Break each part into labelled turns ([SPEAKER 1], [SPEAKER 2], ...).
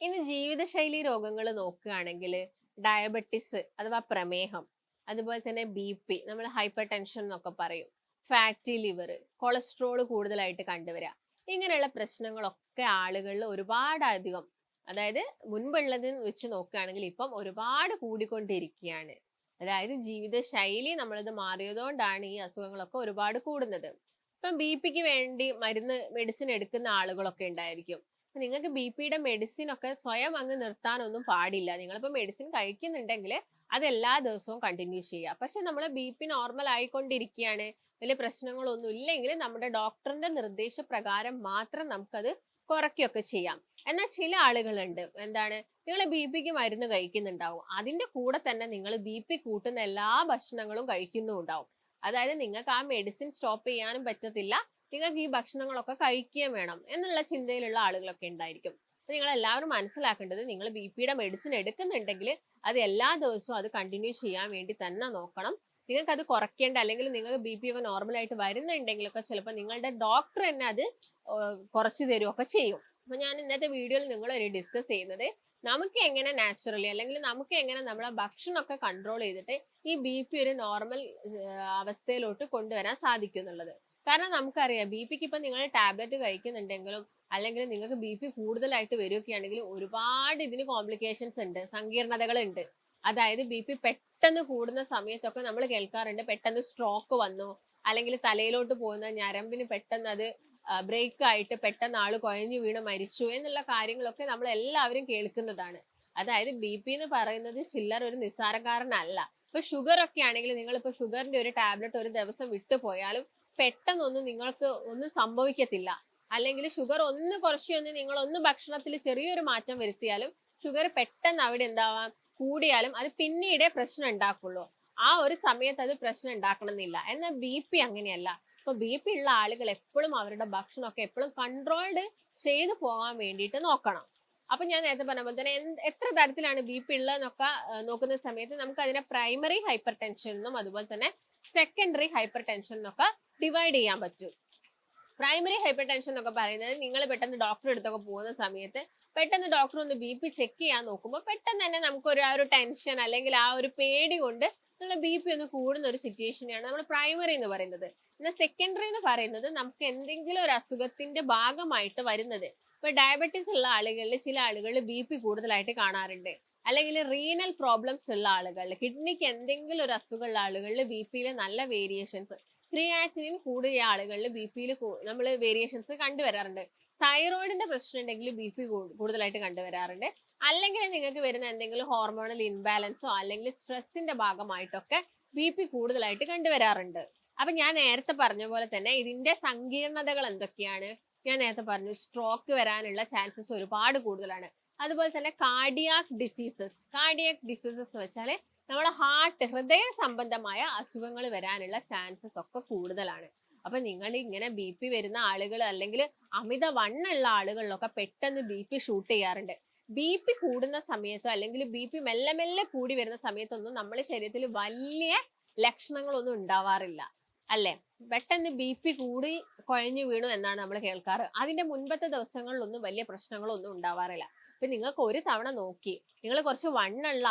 [SPEAKER 1] ഇനി ജീവിതശൈലി രോഗങ്ങൾ നോക്കുകയാണെങ്കിൽ ഡയബറ്റിസ് അഥവാ പ്രമേഹം, അതുപോലെ തന്നെ ബി പി, നമ്മൾ ഹൈപ്പർ ടെൻഷൻ എന്നൊക്കെ പറയും, ഫാറ്റി ലിവർ, കൊളസ്ട്രോൾ കൂടുതലായിട്ട് കണ്ടുവരിക, ഇങ്ങനെയുള്ള പ്രശ്നങ്ങളൊക്കെ ആളുകളിൽ ഒരുപാടധികം, അതായത് മുൻപുള്ളതിന് വെച്ച് നോക്കുകയാണെങ്കിൽ ഇപ്പം ഒരുപാട് കൂടിക്കൊണ്ടിരിക്കുകയാണ്. അതായത് ജീവിതശൈലി നമ്മളിത് മാറിയതുകൊണ്ടാണ് ഈ അസുഖങ്ങളൊക്കെ ഒരുപാട് കൂടുന്നത്. ഇപ്പം ബി പിക്ക് വേണ്ടി മെഡിസിൻ എടുക്കുന്ന ആളുകളൊക്കെ ഉണ്ടായിരിക്കും. നിങ്ങൾക്ക് ബി പിയുടെ മെഡിസിൻ ഒക്കെ സ്വയം അങ്ങ് നിർത്താനൊന്നും പാടില്ല. നിങ്ങളിപ്പോൾ മെഡിസിൻ കഴിക്കുന്നുണ്ടെങ്കിൽ അത് എല്ലാ ദിവസവും കണ്ടിന്യൂ ചെയ്യുക. പക്ഷെ നമ്മൾ ബി പി നോർമൽ ആയിക്കൊണ്ടിരിക്കുകയാണ്, വലിയ പ്രശ്നങ്ങളൊന്നും ഇല്ലെങ്കിൽ നമ്മുടെ ഡോക്ടറിന്റെ നിർദ്ദേശപ്രകാരം മാത്രം നമുക്കത് കുറയ്ക്കുകയൊക്കെ ചെയ്യാം. എന്നാൽ ചില ആളുകളുണ്ട്, എന്താണ്, നിങ്ങൾ ബി പിക്ക് മരുന്ന് കഴിക്കുന്നുണ്ടാവും, അതിന്റെ കൂടെ തന്നെ നിങ്ങൾ ബി പി കൂട്ടുന്ന എല്ലാ ഭക്ഷണങ്ങളും കഴിക്കുന്നുണ്ടാവും. അതായത് നിങ്ങൾക്ക് ആ മെഡിസിൻ സ്റ്റോപ്പ് ചെയ്യാനും പറ്റത്തില്ല, നിങ്ങൾക്ക് ഈ ഭക്ഷണങ്ങളൊക്കെ കഴിക്കുകയും വേണം എന്നുള്ള ചിന്തയിലുള്ള ആളുകളൊക്കെ ഉണ്ടായിരിക്കും. അപ്പൊ നിങ്ങൾ എല്ലാവരും മനസ്സിലാക്കേണ്ടത്, നിങ്ങൾ ബി പിയുടെ മെഡിസിൻ എടുക്കുന്നുണ്ടെങ്കിൽ അത് എല്ലാ ദിവസവും അത് കണ്ടിന്യൂ ചെയ്യാൻ വേണ്ടി തന്നെ നോക്കണം. നിങ്ങൾക്ക് അത് കുറയ്ക്കേണ്ട, അല്ലെങ്കിൽ നിങ്ങൾക്ക് ബി പി ഒക്കെ നോർമലായിട്ട് വരുന്നുണ്ടെങ്കിലൊക്കെ ചിലപ്പോൾ നിങ്ങളുടെ ഡോക്ടർ തന്നെ അത് കുറച്ച് തരുമൊക്കെ ചെയ്യും. അപ്പൊ ഞാൻ ഇന്നത്തെ വീഡിയോയിൽ നിങ്ങളൊരു ഡിസ്കസ് ചെയ്യുന്നത്, നമുക്ക് എങ്ങനെ നാച്ചുറലി അല്ലെങ്കിൽ നമുക്ക് എങ്ങനെ നമ്മളെ ഭക്ഷണമൊക്കെ കൺട്രോൾ ചെയ്തിട്ട് ഈ ബി പി ഒരു നോർമൽ അവസ്ഥയിലോട്ട് കൊണ്ടുവരാൻ സാധിക്കും എന്നുള്ളത്. കാരണം നമുക്കറിയാം ബി പിക്ക് ഇപ്പൊ നിങ്ങൾ ടാബ്ലറ്റ് കഴിക്കുന്നുണ്ടെങ്കിലും അല്ലെങ്കിൽ നിങ്ങൾക്ക് ബി പി കൂടുതലായിട്ട് വരികയാണെങ്കിൽ ഒരുപാട് ഇതിന് കോംപ്ലിക്കേഷൻസ് ഉണ്ട്, സങ്കീർണതകൾ ഉണ്ട്. അതായത് ബി പി പെട്ടെന്ന് കൂടുന്ന സമയത്തൊക്കെ നമ്മൾ കേൾക്കാറുണ്ട്, പെട്ടെന്ന് സ്ട്രോക്ക് വന്നു, അല്ലെങ്കിൽ തലയിലോട്ട് പോകുന്ന ഞരമ്പിന് പെട്ടെന്ന് അത് ബ്രേക്ക് ആയിട്ട് പെട്ടെന്ന് ആള് കുഴഞ്ഞു വീണ് മരിച്ചു എന്നുള്ള കാര്യങ്ങളൊക്കെ നമ്മൾ എല്ലാവരും കേൾക്കുന്നതാണ്. അതായത് ബി പി എന്ന് പറയുന്നത് ചില്ലർ ഒരു നിസ്സാരക്കാരനല്ല. ഇപ്പൊ ഷുഗർ ഒക്കെ ആണെങ്കിൽ നിങ്ങളിപ്പോ ഷുഗറിന്റെ ഒരു ടാബ്ലറ്റ് ഒരു ദിവസം വിട്ടുപോയാലും പെട്ടെന്നൊന്നും നിങ്ങൾക്ക് ഒന്നും സംഭവിക്കത്തില്ല. അല്ലെങ്കിൽ ഷുഗർ ഒന്ന് കുറച്ചൊന്ന് നിങ്ങൾ ഒന്ന് ഭക്ഷണത്തിൽ ചെറിയൊരു മാറ്റം വരുത്തിയാലും ഷുഗർ പെട്ടെന്ന് അവിടെ എന്താവാം കൂടിയാലും അത് പിന്നീടേ പ്രശ്നം ഉണ്ടാക്കുള്ളൂ. ആ ഒരു സമയത്ത് അത് പ്രശ്നം ഉണ്ടാക്കണമെന്നില്ല. എന്നാൽ ബി പി അങ്ങനെയല്ല. ഇപ്പൊ ബി പി ഉള്ള ആളുകൾ എപ്പോഴും അവരുടെ ഭക്ഷണമൊക്കെ എപ്പോഴും കൺട്രോൾഡ് ചെയ്തു പോകാൻ വേണ്ടിയിട്ട് നോക്കണം. അപ്പൊ ഞാൻ നേരത്തെ പറഞ്ഞ പോലെ തന്നെ എത്ര തരത്തിലാണ് ബി പി ഉള്ളതെന്നൊക്കെ നോക്കുന്ന സമയത്ത് നമുക്ക് അതിനെ പ്രൈമറി ഹൈപ്പർ ടെൻഷൻ എന്നും അതുപോലെ തന്നെ സെക്കൻഡറി ഹൈപ്പർ ടെൻഷൻ എന്നൊക്കെ ഡിവൈഡ് ചെയ്യാൻ പറ്റും. പ്രൈമറി ഹൈപ്പർ ടെൻഷൻ എന്നൊക്കെ പറയുന്നത്, നിങ്ങൾ പെട്ടെന്ന് ഡോക്ടറെ അടുത്തൊക്കെ പോകുന്ന സമയത്ത് പെട്ടെന്ന് ഡോക്ടർ ഒന്ന് ബി പി ചെക്ക് ചെയ്യാൻ നോക്കുമ്പോൾ പെട്ടെന്ന് തന്നെ നമുക്ക് ആ ഒരു ടെൻഷൻ അല്ലെങ്കിൽ ആ ഒരു പേടി കൊണ്ട് നമ്മുടെ ബി പി ഒന്ന് കൂടുന്ന ഒരു സിറ്റുവേഷനെയാണ് നമ്മൾ പ്രൈമറി എന്ന് പറയുന്നത്. എന്നാൽ സെക്കൻഡറി എന്ന് പറയുന്നത് നമുക്ക് എന്തെങ്കിലും ഒരു അസുഖത്തിന്റെ ഭാഗമായിട്ട് വരുന്നത്. ഇപ്പൊ ഡയബറ്റീസ് ഉള്ള ആളുകളിൽ ചില ആളുകളിൽ ബി പി കൂടുതലായിട്ട് കാണാറുണ്ട്. അല്ലെങ്കിൽ റീനൽ പ്രോബ്ലംസ് ഉള്ള ആളുകളിൽ, കിഡ്നിക്ക് എന്തെങ്കിലും ഒരു അസുഖമുള്ള ആളുകളിൽ ബി പിയിൽ നല്ല വേരിയേഷൻസ്, ക്രിയാറ്റിനിൻ കൂടിയ ആളുകളിൽ ബി പിയിൽ നമ്മൾ വേരിയേഷൻസ് കണ്ടുവരാറുണ്ട്. തൈറോയിഡിന്റെ പ്രശ്നം ഉണ്ടെങ്കിൽ ബി പി കൂടുതലായിട്ട് കണ്ടുവരാറുണ്ട്. അല്ലെങ്കിൽ നിങ്ങൾക്ക് വരുന്ന എന്തെങ്കിലും ഹോർമോണൽ ഇൻബാലൻസോ അല്ലെങ്കിൽ സ്ട്രെസ്സിന്റെ ഭാഗമായിട്ടൊക്കെ ബി പി കൂടുതലായിട്ട് കണ്ടുവരാറുണ്ട്. അപ്പൊ ഞാൻ നേരത്തെ പറഞ്ഞ പോലെ തന്നെ ഇതിന്റെ സങ്കീർണതകൾ എന്തൊക്കെയാണ്? ഞാൻ നേരത്തെ പറഞ്ഞു, സ്ട്രോക്ക് വരാനുള്ള ചാൻസസ് ഒരുപാട് കൂടുതലാണ്. അതുപോലെ തന്നെ കാർഡിയാക് ഡിസീസസ് എന്ന് വെച്ചാൽ നമ്മളെ ഹൃദയ സംബന്ധമായ അസുഖങ്ങൾ വരാനുള്ള ചാൻസസ് ഒക്കെ കൂടുതലാണ്. അപ്പൊ നിങ്ങൾ ഇങ്ങനെ ബി പി വരുന്ന ആളുകൾ അല്ലെങ്കിൽ അമിത വണ്ണുള്ള ആളുകളിലൊക്കെ പെട്ടെന്ന് ബി പി ഷൂട്ട് ചെയ്യാറുണ്ട്. ബി പി കൂടുന്ന സമയത്തോ അല്ലെങ്കിൽ ബി പി മെല്ലെ മെല്ലെ കൂടി വരുന്ന സമയത്തൊന്നും നമ്മുടെ ശരീരത്തിൽ വലിയ ലക്ഷണങ്ങളൊന്നും ഉണ്ടാവാറില്ല, അല്ലെ? പെട്ടെന്ന് ബി പി കൂടി കുഴഞ്ഞു വീണു എന്നാണ് നമ്മൾ കേൾക്കാറ്. അതിന്റെ മുൻപത്തെ ദിവസങ്ങളിലൊന്നും വലിയ പ്രശ്നങ്ങളൊന്നും ഉണ്ടാവാറില്ല. അപ്പൊ നിങ്ങൾക്ക് ഒരു തവണ നോക്കി, നിങ്ങൾ കുറച്ച് വണ്ണുള്ള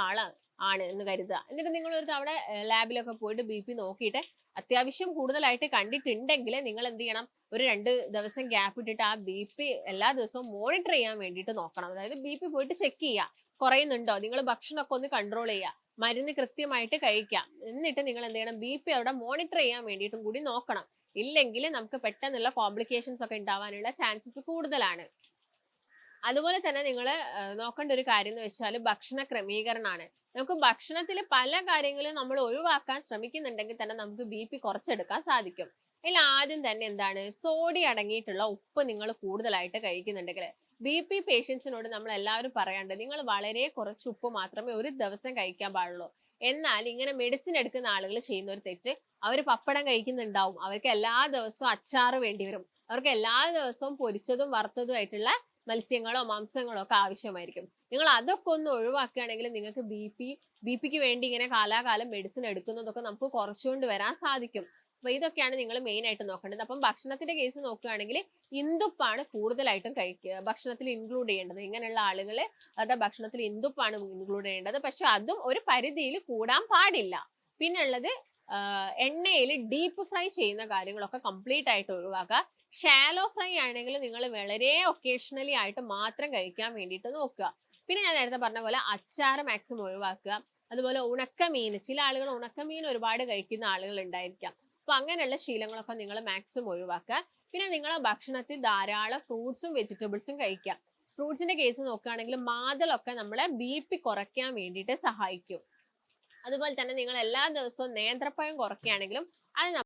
[SPEAKER 1] ആണ് എന്ന് കരുതുക, എന്നിട്ട് നിങ്ങൾ ഒരു തവണ ലാബിലൊക്കെ പോയിട്ട് ബി പി നോക്കിയിട്ട് അത്യാവശ്യം കൂടുതലായിട്ട് കണ്ടിട്ടുണ്ടെങ്കിൽ നിങ്ങൾ എന്ത് ചെയ്യണം, ഒരു 2 ദിവസം ഗ്യാപ്പ് ഇട്ടിട്ട് ആ ബി പി എല്ലാ ദിവസവും മോണിറ്റർ ചെയ്യാൻ വേണ്ടിയിട്ട് നോക്കണം. അതായത് ബി പി പോയിട്ട് ചെക്ക് ചെയ്യുക, കുറയുന്നുണ്ടോ, നിങ്ങൾ ഭക്ഷണമൊക്കെ ഒന്ന് കൺട്രോൾ ചെയ്യുക, മരുന്ന് കൃത്യമായിട്ട് കഴിക്കാം, എന്നിട്ട് നിങ്ങൾ എന്ത് ചെയ്യണം, ബി പി അവിടെ മോണിറ്റർ ചെയ്യാൻ വേണ്ടിയിട്ടും കൂടി നോക്കണം. ഇല്ലെങ്കിൽ നമുക്ക് പെട്ടെന്നുള്ള കോംപ്ലിക്കേഷൻസ് ഒക്കെ ഉണ്ടാവാനുള്ള ചാൻസസ് കൂടുതലാണ്. അതുപോലെ തന്നെ നിങ്ങൾ നോക്കേണ്ട ഒരു കാര്യം എന്ന് വെച്ചാൽ ഭക്ഷണ ക്രമീകരണമാണ്. നമുക്ക് ഭക്ഷണത്തിൽ പല കാര്യങ്ങളും നമ്മൾ ഒഴിവാക്കാൻ ശ്രമിക്കുന്നുണ്ടെങ്കിൽ തന്നെ നമുക്ക് ബി പി കുറച്ചെടുക്കാൻ സാധിക്കും. അതിൽ ആദ്യം തന്നെ എന്താണ്, സോഡിയം അടങ്ങിയിട്ടുള്ള ഉപ്പ് നിങ്ങൾ കൂടുതലായിട്ട് കഴിക്കുന്നുണ്ടെങ്കിൽ, ബി പി പേഷ്യൻസിനോട് നമ്മൾ എല്ലാവരും പറയാണ്ട്, നിങ്ങൾ വളരെ കുറച്ച് ഉപ്പ് മാത്രമേ ഒരു ദിവസം കഴിക്കാൻ പാടുള്ളൂ. എന്നാൽ ഇങ്ങനെ മെഡിസിൻ എടുക്കുന്ന ആളുകൾ ചെയ്യുന്ന ഒരു തെറ്റ്, അവർ പപ്പടം കഴിക്കുന്നുണ്ടാവും, അവർക്ക് എല്ലാ ദിവസവും അച്ചാറ് വേണ്ടി വരും, അവർക്ക് എല്ലാ ദിവസവും പൊരിച്ചതും വറുത്തതും ആയിട്ടുള്ള മത്സ്യങ്ങളോ മാംസങ്ങളോ ഒക്കെ ആവശ്യമായിരിക്കും. നിങ്ങൾ അതൊക്കെ ഒന്ന് ഒഴിവാക്കുകയാണെങ്കിൽ നിങ്ങൾക്ക് ബി പിക്ക് വേണ്ടി ഇങ്ങനെ കാലാകാലം മെഡിസിൻ എടുക്കുന്നതൊക്കെ നമുക്ക് കുറച്ചുകൊണ്ട് വരാൻ സാധിക്കും. അപ്പൊ ഇതൊക്കെയാണ് നിങ്ങൾ മെയിൻ ആയിട്ട് നോക്കേണ്ടത്. അപ്പം ഭക്ഷണത്തിന്റെ കേസ് നോക്കുകയാണെങ്കിൽ ഇന്ദുപ്പാണ് കൂടുതലായിട്ടും ഭക്ഷണത്തിൽ ഇൻക്ലൂഡ് ചെയ്യേണ്ടത്. ഇങ്ങനെയുള്ള ആളുകൾ അവരുടെ ഭക്ഷണത്തിൽ ഇന്ദുപ്പാണ് ഇൻക്ലൂഡ് ചെയ്യേണ്ടത്. പക്ഷെ അതും ഒരു പരിധിയിൽ കൂടാൻ പാടില്ല. പിന്നുള്ളത് എണ്ണയിൽ ഡീപ്പ് ഫ്രൈ ചെയ്യുന്ന കാര്യങ്ങളൊക്കെ കംപ്ലീറ്റ് ആയിട്ട് ഒഴിവാക്കുക. ഷാലോ ഫ്രൈ ആണെങ്കിൽ നിങ്ങൾ വളരെ ഒക്കേഷണലി ആയിട്ട് മാത്രം കഴിക്കാൻ വേണ്ടിയിട്ട് നോക്കുക. പിന്നെ ഞാൻ നേരത്തെ പറഞ്ഞ പോലെ അച്ചാർ മാക്സിമം ഒഴിവാക്കുക. അതുപോലെ ഉണക്കമീൻ, ചില ആളുകൾ ഉണക്കമീൻ ഒരുപാട് കഴിക്കുന്ന ആളുകൾ ഉണ്ടായിരിക്കാം. അപ്പൊ അങ്ങനെയുള്ള ശീലങ്ങളൊക്കെ നിങ്ങൾ മാക്സിമം ഒഴിവാക്കുക. പിന്നെ നിങ്ങളെ ഭക്ഷണത്തിൽ ധാരാളം ഫ്രൂട്ട്സും വെജിറ്റബിൾസും കഴിക്കാം. ഫ്രൂട്ട്സിന്റെ കേസ് നോക്കുകയാണെങ്കിൽ മാതളൊക്കെ നമ്മളെ BP കുറയ്ക്കാൻ വേണ്ടിയിട്ട് സഹായിക്കും. അതുപോലെ തന്നെ നിങ്ങൾ എല്ലാ ദിവസവും നേന്ത്രപ്പഴം കുറയ്ക്കുകയാണെങ്കിലും അത്